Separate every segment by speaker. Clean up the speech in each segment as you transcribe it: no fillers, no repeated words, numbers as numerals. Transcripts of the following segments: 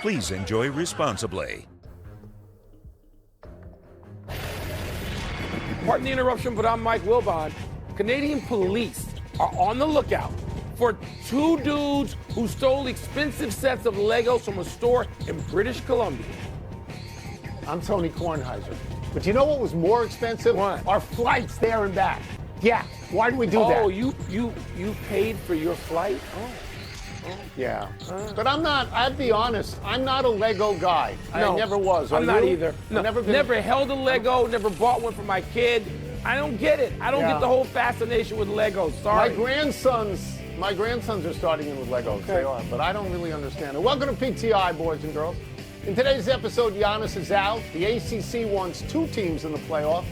Speaker 1: Please enjoy responsibly.
Speaker 2: Pardon the interruption, but I'm Mike Wilbon. Canadian police are on the lookout for two dudes who stole expensive sets of Legos from a store in British Columbia.
Speaker 3: I'm Tony Kornheiser. But you know what was more expensive?
Speaker 2: What?
Speaker 3: Our flights there and back. Yeah. Why did we do that?
Speaker 2: Oh, you paid for your flight? Oh.
Speaker 3: Yeah. But I'm not, I'll be honest, I'm not a Lego guy.
Speaker 2: No,
Speaker 3: I never was.
Speaker 2: I'm not either. No,
Speaker 3: never
Speaker 2: held a Lego, never bought one for my kid. I don't get it. I don't get the whole fascination with Legos. Sorry.
Speaker 3: My grandsons are starting in with Legos. Okay. They are, but I don't really understand it. Welcome to PTI, boys and girls. In today's episode, Giannis is out. The ACC wants two teams in the playoff,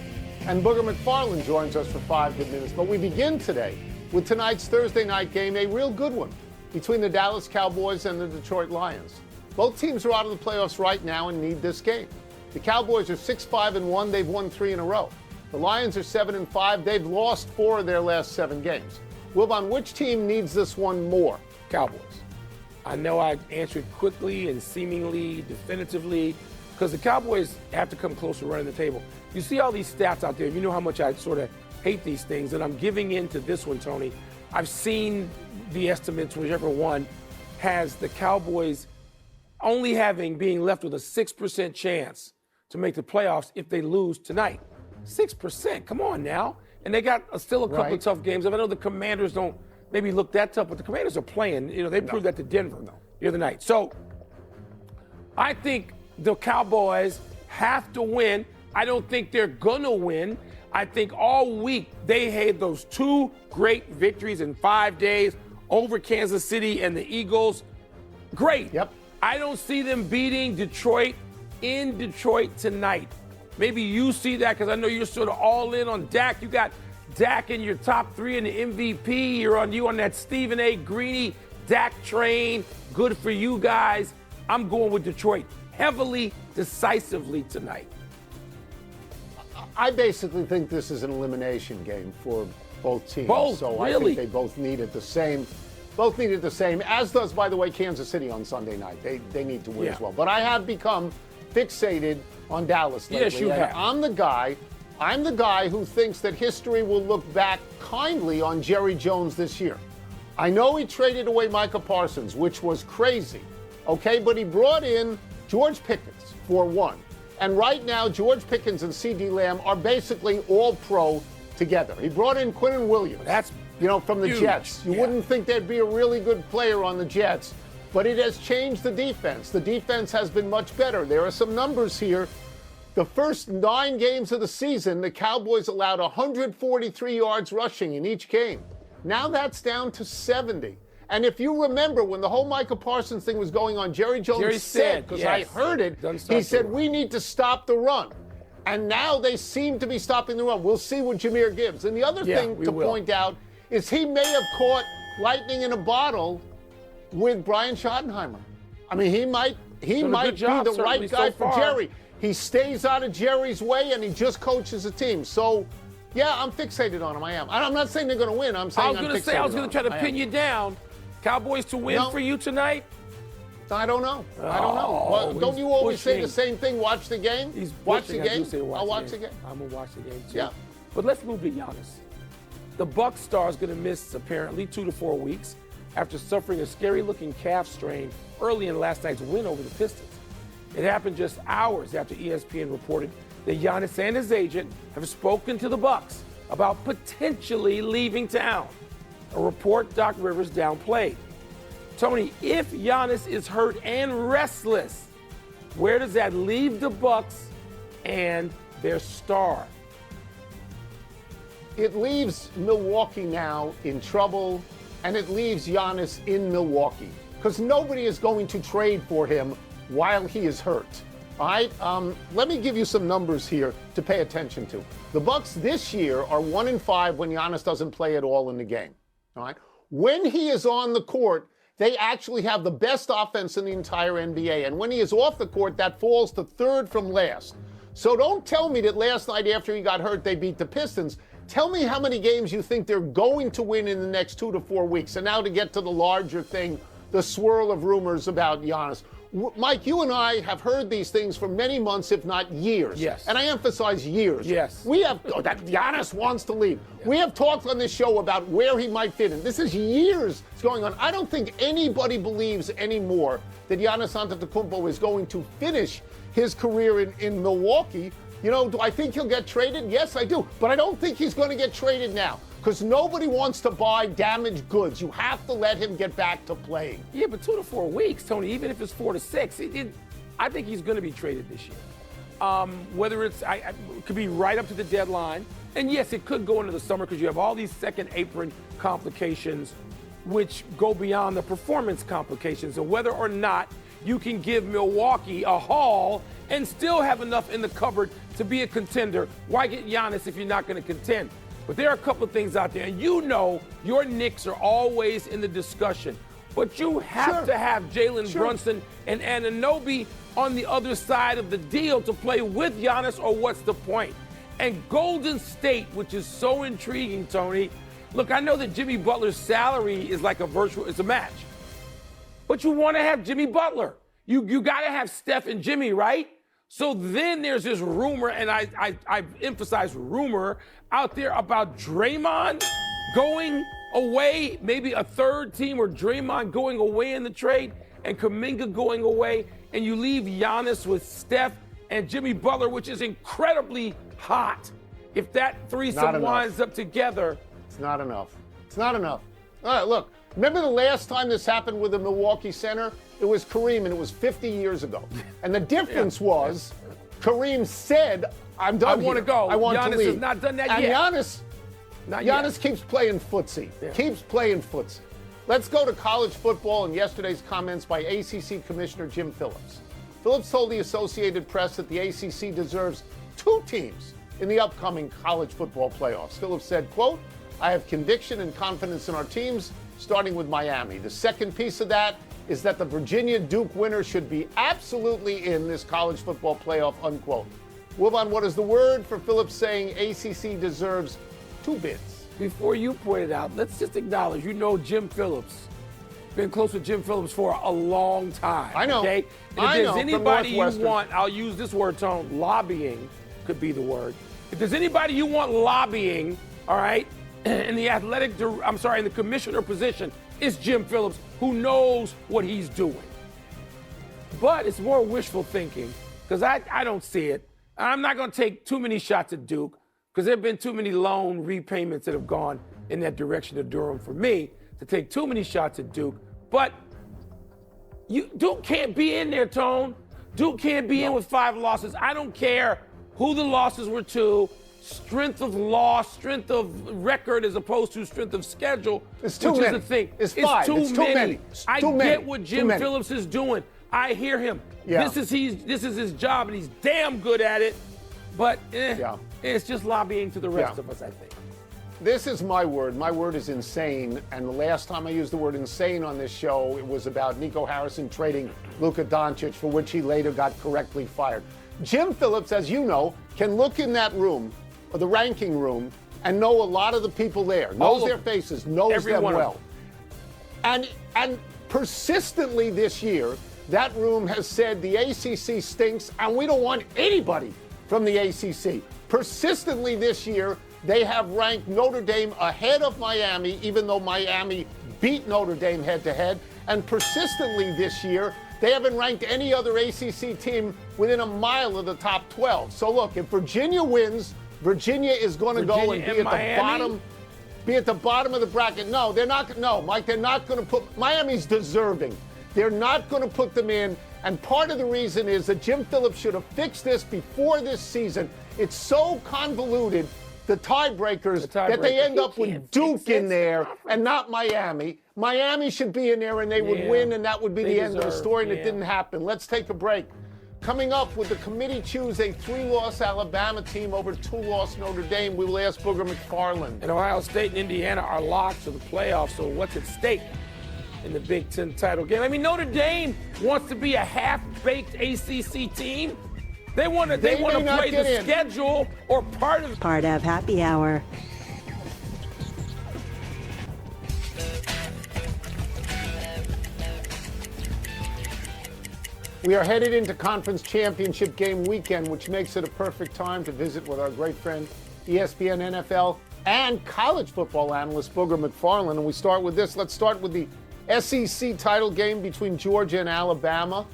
Speaker 3: and Booger McFarland joins us for 5 good minutes. But we begin today with tonight's Thursday night game, a real good one between the Dallas Cowboys and the Detroit Lions. Both teams are out of the playoffs right now and need this game. The Cowboys are 6-5-1. They've won 3 in a row. The Lions are 7-5. They've lost 4 of their last 7 games. Wilbon, which team needs this one more?
Speaker 2: Cowboys. I know I answered quickly and seemingly definitively because the Cowboys have to come close to running the table. You see all these stats out there. You know how much I sort of hate these things, and I'm giving in to this one, Tony. I've seen the estimates, whichever one has the Cowboys only being left with a 6% chance to make the playoffs if they lose tonight. 6%, come on now. And they got still a couple of tough games. I know the Commanders don't maybe look that tough, but the Commanders are playing. You know, they proved that to Denver the other night. So I think the Cowboys have to win. I don't think they're going to win. I think all week they had those 2 great victories in 5 days over Kansas City and the Eagles. Great.
Speaker 3: Yep.
Speaker 2: I don't see them beating Detroit in Detroit tonight. Maybe you see that because I know you're sort of all in on Dak. You got Dak in your top 3 in the MVP. You're on that Stephen A. Greeny Dak train. Good for you guys. I'm going with Detroit heavily, decisively tonight.
Speaker 3: I basically think this is an elimination game for both teams.
Speaker 2: Really?
Speaker 3: I think they both needed the same. Both needed the same, as does, by the way, Kansas City on Sunday night. They need to win as well. But I have become fixated on Dallas lately.
Speaker 2: Yes, you have.
Speaker 3: I'm the guy who thinks that history will look back kindly on Jerry Jones this year. I know he traded away Micah Parsons, which was crazy, okay? But he brought in George Pickens for one. And right now, George Pickens and CeeDee Lamb are basically all pro together. He brought in Quinnen Williams.
Speaker 2: That's
Speaker 3: from the
Speaker 2: huge.
Speaker 3: Jets. You wouldn't think there'd be a really good player on the Jets, but it has changed the defense. The defense has been much better. There are some numbers here. The first 9 games of the season, the Cowboys allowed 143 yards rushing in each game. Now that's down to 70. And if you remember when the whole Micah Parsons thing was going on, Jerry Jones said, because I heard it, he said, we need to stop the run. And now they seem to be stopping the run. We'll see what Jahmyr gives. And the other thing to point out is he may have caught lightning in a bottle with Brian Schottenheimer. I mean, he might be the right guy for Jerry. He stays out of Jerry's way, and he just coaches the team. So, yeah, I'm fixated on him. I am. I'm not saying they're going to win. I'm saying
Speaker 2: I was going to try to pin you down. Cowboys to win for you tonight?
Speaker 3: I don't know. Well, don't you always say the same thing? Watch the game? Watch the game? I'll watch the game.
Speaker 2: I'm going to watch the game, too.
Speaker 3: Yeah.
Speaker 2: But let's move to Giannis. The Bucs star is going to miss, apparently, 2 to 4 weeks after suffering a scary-looking calf strain early in last night's win over the Pistons. It happened just hours after ESPN reported that Giannis and his agent have spoken to the Bucs about potentially leaving town, a report Doc Rivers downplayed. Tony, if Giannis is hurt and restless, where does that leave the Bucs and their star?
Speaker 3: It leaves Milwaukee now in trouble, and it leaves Giannis in Milwaukee because nobody is going to trade for him while he is hurt. All right, let me give you some numbers here to pay attention to. The Bucs this year are 1-5 when Giannis doesn't play at all in the game. All right, when he is on the court, they actually have the best offense in the entire NBA. And when he is off the court, that falls to third from last. So don't tell me that last night after he got hurt, they beat the Pistons. Tell me how many games you think they're going to win in the next 2 to 4 weeks. And now to get to the larger thing, the swirl of rumors about Giannis. Mike, you and I have heard these things for many months, if not years.
Speaker 2: Yes.
Speaker 3: And I emphasize years.
Speaker 2: Yes.
Speaker 3: We have, that Giannis wants to leave. Yes. We have talked on this show about where he might fit in. This is years it's going on. I don't think anybody believes anymore that Giannis Antetokounmpo is going to finish his career in Milwaukee. You know, do I think he'll get traded? Yes, I do. But I don't think he's going to get traded now. Because nobody wants to buy damaged goods. You have to let him get back to playing.
Speaker 2: Yeah, but 2 to 4 weeks, Tony, even if it's 4 to 6, I think he's going to be traded this year. Whether it could be right up to the deadline. And yes, it could go into the summer because you have all these second apron complications which go beyond the performance complications. And whether or not you can give Milwaukee a haul and still have enough in the cupboard to be a contender. Why get Giannis if you're not going to contend? But there are a couple of things out there, and you know your Knicks are always in the discussion. But you have to have Jalen Brunson and Anunoby on the other side of the deal to play with Giannis, or what's the point? And Golden State, which is so intriguing, Tony. Look, I know that Jimmy Butler's salary is like it's a match. But you want to have Jimmy Butler. You got to have Steph and Jimmy, right? So then there's this rumor, and I emphasize rumor out there about Draymond going away, maybe a third team, or Draymond going away in the trade and Kuminga going away, and you leave Giannis with Steph and Jimmy Butler, which is incredibly hot. If that threesome winds up together.
Speaker 3: It's not enough. It's not enough. All right, look, remember the last time this happened with the Milwaukee Center? It was Querim, and it was 50 years ago. And the difference was Querim said, I'm done
Speaker 2: I want to go.
Speaker 3: I want
Speaker 2: Giannis
Speaker 3: to leave.
Speaker 2: has not done that
Speaker 3: and
Speaker 2: yet.
Speaker 3: Giannis keeps playing footsie.
Speaker 2: Yeah.
Speaker 3: Keeps playing footsie. Let's go to college football and yesterday's comments by ACC Commissioner Jim Phillips. Phillips told the Associated Press that the ACC deserves 2 teams in the upcoming college football playoffs. Phillips said, quote, I have conviction and confidence in our teams, starting with Miami. The second piece of that is that the Virginia-Duke winner should be absolutely in this college football playoff, unquote. Wilbon, what is the word for Phillips saying ACC deserves 2 bids?
Speaker 2: Before you point it out, let's just acknowledge, you know Jim Phillips. Been close with Jim Phillips for a long time.
Speaker 3: I know.
Speaker 2: Okay? And if there's anybody you want, I'll use this word, Tone, lobbying could be the word. If there's anybody you want lobbying, all right, in the in the commissioner position, it's Jim Phillips, who knows what he's doing. But it's more wishful thinking, because I don't see it. I'm not going to take too many shots at Duke, because there have been too many loan repayments that have gone in that direction of Durham for me to take too many shots at Duke. But Duke can't be in there, Tone. Duke can't be in with 5 losses. I don't care who the losses were to. Strength of loss, strength of record as opposed to strength of schedule,
Speaker 3: it's too
Speaker 2: which
Speaker 3: many.
Speaker 2: is the thing.
Speaker 3: It's 5.
Speaker 2: Too
Speaker 3: it's
Speaker 2: many.
Speaker 3: Too many.
Speaker 2: I get what Jim Phillips is doing. I hear him.
Speaker 3: Yeah.
Speaker 2: This is his job, and he's damn good at it. But it's just lobbying to the rest of us, I think.
Speaker 3: This is my word. My word is insane. And the last time I used the word insane on this show, it was about Nico Harrison trading Luka Doncic, for which he later got correctly fired. Jim Phillips, as you know, can look in that room, or the ranking room, and know a lot of the people there, knows their faces, knows them well. And persistently this year, that room has said the ACC stinks, and we don't want anybody from the ACC. Persistently this year, they have ranked Notre Dame ahead of Miami, even though Miami beat Notre Dame head-to-head. And persistently this year, they haven't ranked any other ACC team within a mile of the top 12. So look, if Virginia wins, Virginia is going to go and be at the bottom of the bracket. No, they're not. No, Mike, they're not going to put. Miami's deserving. They're not going to put them in. And part of the reason is that Jim Phillips should have fixed this before this season. It's so convoluted, the tiebreakers, that they end up with Duke in there and not Miami. Miami should be in there and they would win, and that would be the end of the story, and it didn't happen. Let's take a break. Coming up, would the committee choose a 3-loss Alabama team over 2-loss Notre Dame? We will ask Booger McFarland.
Speaker 2: And Ohio State and Indiana are locked for the playoffs, so what's at stake in the Big Ten title game? I mean, Notre Dame wants to be a half-baked ACC team. They want to play the schedule or part of
Speaker 4: Happy Hour.
Speaker 3: We are headed into conference championship game weekend, which makes it a perfect time to visit with our great friend, ESPN NFL and college football analyst Booger McFarland. And we start with this. Let's start with the SEC title game between Georgia and Alabama.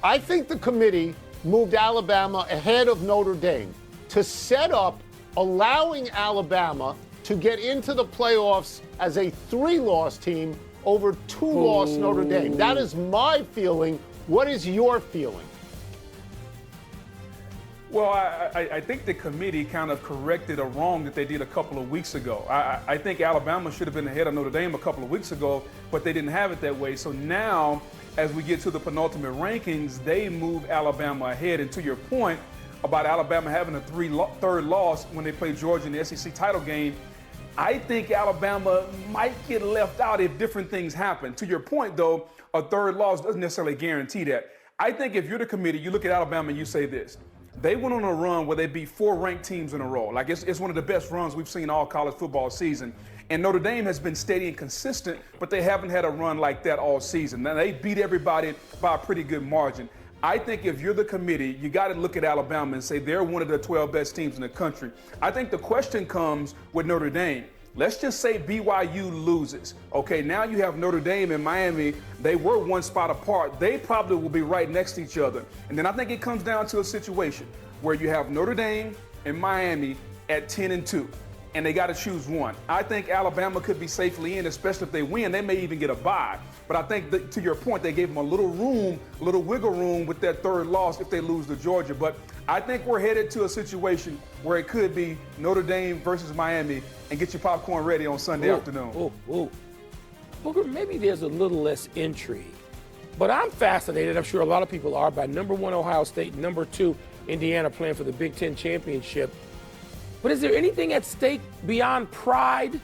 Speaker 3: I think the committee moved Alabama ahead of Notre Dame to set up allowing Alabama to get into the playoffs as a 3-loss team over 2-loss Notre Dame. That is my feeling. What is your feeling?
Speaker 4: Well, I think the committee kind of corrected a wrong that they did a couple of weeks ago. I think Alabama should have been ahead of Notre Dame a couple of weeks ago, but they didn't have it that way. So now, as we get to the penultimate rankings, they move Alabama ahead. And to your point about Alabama having a third loss when they play Georgia in the SEC title game, I think Alabama might get left out if different things happen. To your point, though, a third loss doesn't necessarily guarantee that. I think if you're the committee, you look at Alabama and you say this. They went on a run where they beat 4 ranked teams in a row. Like, it's one of the best runs we've seen all college football season. And Notre Dame has been steady and consistent, but they haven't had a run like that all season. Now, they beat everybody by a pretty good margin. I think if you're the committee, you got to look at Alabama and say they're one of the 12 best teams in the country. I think the question comes with Notre Dame. Let's just say BYU loses. Okay, now you have Notre Dame and Miami. They were 1 spot apart. They probably will be right next to each other. And then I think it comes down to a situation where you have Notre Dame and Miami at 10-2, and they got to choose one. I think Alabama could be safely in, especially if they win. They may even get a bye. But I think, to your point, they gave them a little room, a little wiggle room with that third loss if they lose to Georgia. But I think we're headed to a situation where it could be Notre Dame versus Miami, and get your popcorn ready on Sunday afternoon.
Speaker 2: Booger, maybe there's a little less intrigue, but I'm fascinated, I'm sure a lot of people are, by number 1 Ohio State, number 2 Indiana playing for the Big Ten championship. But is there anything at stake beyond pride?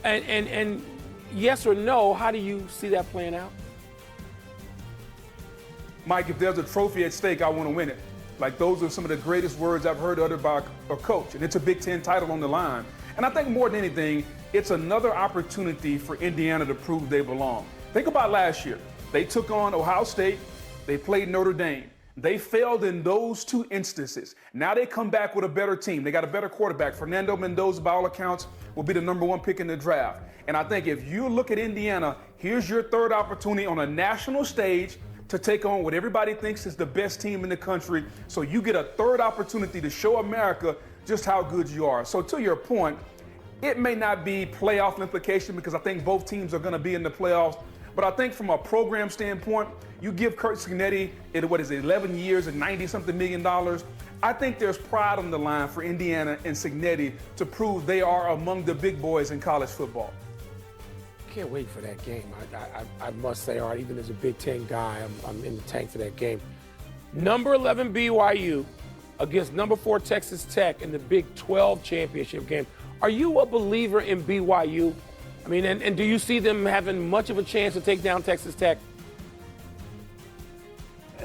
Speaker 2: And yes or no, how do you see that playing out?
Speaker 4: Mike, if there's a trophy at stake, I want to win it. Like, those are some of the greatest words I've heard uttered by a coach, and it's a Big Ten title on the line. And I think more than anything, it's another opportunity for Indiana to prove they belong. Think about last year. They took on Ohio State. They played Notre Dame. They failed in those 2 instances. Now they come back with a better team. They got a better quarterback. Fernando Mendoza, by all accounts, will be the number 1 pick in the draft. And I think if you look at Indiana, here's your third opportunity on a national stage to take on what everybody thinks is the best team in the country. So you get a third opportunity to show America just how good you are. So to your point, it may not be playoff implication because I think both teams are going to be in the playoffs. But I think from a program standpoint, you give Curt Cignetti, 11 years and $90-something million. I think there's pride on the line for Indiana and Cignetti to prove they are among the big boys in college football.
Speaker 2: Can't wait for that game. I must say, all right, even as a Big Ten guy, I'm in the tank for that game. Number 11 BYU against number 4 Texas Tech in the Big 12 championship game. Are you a believer in BYU? I mean, and do you see them having much of a chance to take down Texas Tech?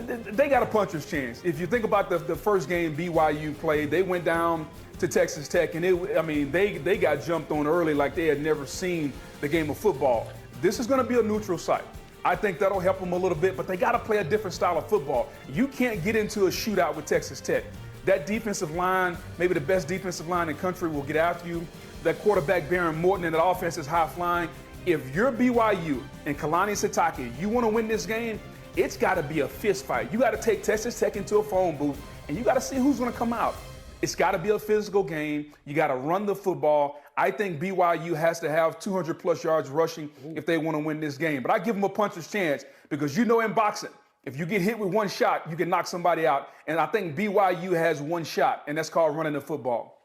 Speaker 4: They got a puncher's chance. If you think about the first game BYU played, they went down to Texas Tech, and they got jumped on early like they had never seen the game of football. This is going to be a neutral site. I think that'll help them a little bit, but they got to play a different style of football. You can't get into a shootout with Texas Tech. That defensive line, maybe the best defensive line in the country, will get after you. That quarterback, Baron Morton, and that offense is high flying. If you're BYU and Kalani Sitake, you want to win this game, it's got to be a fist fight. You got to take Texas Tech into a phone booth, and you got to see who's going to come out. It's got to be a physical game. You got to run the football. I think BYU has to have 200-plus yards rushing if they want to win this game. But I give them a puncher's chance because you know in boxing, if you get hit with one shot, you can knock somebody out. And I think BYU has one shot, and that's called running the football.